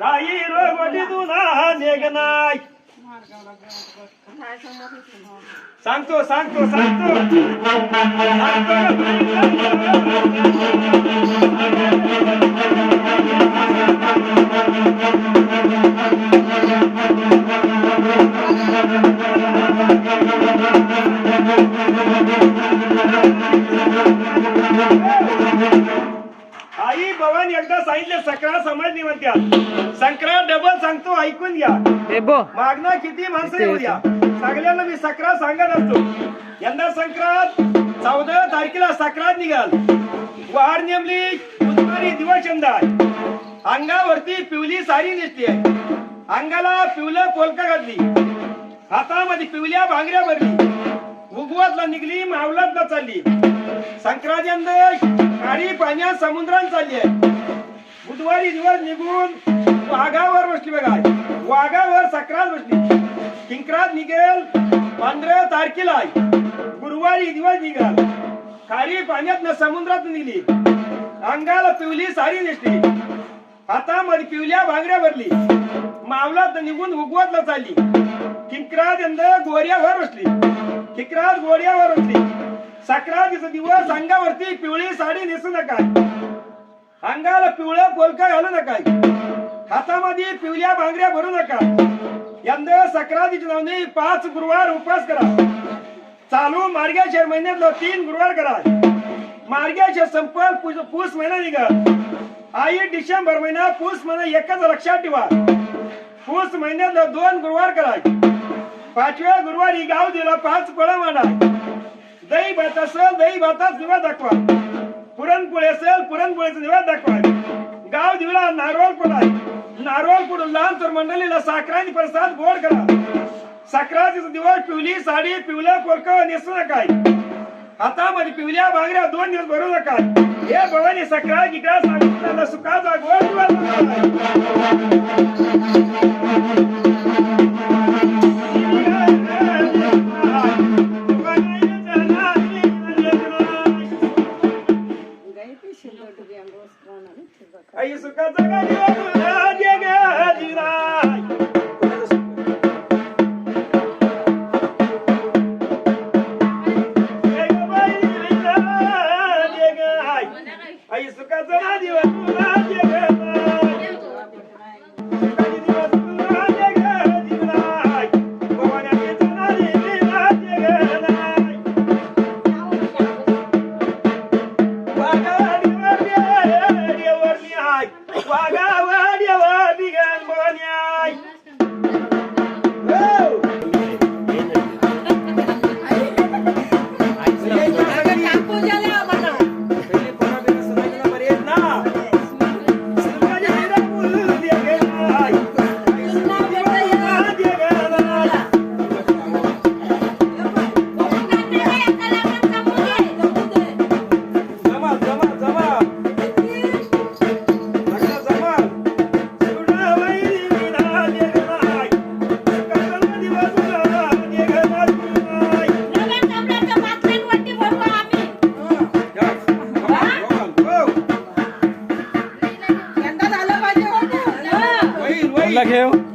राई रोगोटी तुला नेगनाय सांगतो सांगतो सांगतो आई भवानी एकदा सांगितले सकरा समजली म्हणत्या संक्रा डबल सांगतो ऐकून घ्या मागणं किती माणसं येऊ द्या सगळ्यांना मी सकरा सांगत असतो यंदा संक्रांत 14 तारखेला सक्रात निघाल वाढ नेमली बुधवारी दिवस यंदा अंगावरती पिवली साडी नेसली आहे अंगाला पिवलं पोलका घातली हातामध्ये पिवल्या भांगऱ्या भरली उगवतला निघली मावलातला चालली संक्रांत यंदा काळी पाण्यात समुद्रात चालली आहे बुधवारी दिवस निघून वाघावर बसली बघा वाघावर सक्रात बसली किंक्रात निघेल 15 तारखेला गुरुवारी दिवस निघाल खाली पाण्यात समुद्रात निघली अंगाला पिवली साडी नेसली हातामध्ये पिवल्या भांगऱ्या भरली मावलात निघून उगवतला चालली किंक्रात यंदा गोऱ्यावर बसली किंक्रात गोऱ्यावर बसली सक्रातीचा दिवस अंगावरती पिवळी साडी नेसू नका अंगाला पिवळं पोलका घालू नका हातामध्ये पिवल्या भांगऱ्या भरू नका यंदा सक्रातीच्या नावाने 5 गुरुवार उपवास करा चालू मार्गशीर्ष महिन्यातलं 3 गुरुवार करा मार्गशीर्ष संपल पूस महिना निघा आई डिसेंबर महिना पूस महिना एकच लक्षात ठेवा पूस महिन्यातलं 2 गुरुवार करा 5व्या गुरुवारी गाव दिला 5 फळं मांडा दही भात असेल दही भाताच निवाद दाखवा पुरणपोळी असेल पुरणपोळीचा निवाद दाखवा गाव दिवला नारळ फोडाय नारळ फोडून लहान तर मंडळीला साखरांनी प्रसाद गोड करा सक्रातीचा दिवस पिवली साडी पिवलं पोलका नेसू नका हातामध्ये पिवल्या भांगऱ्या 2 दिवस भरू नका हे भवानी सक्रा गिकरा सांगितलं सुखाचा गोड आई सुखाचा गाडी आई सुखाचा घेऊ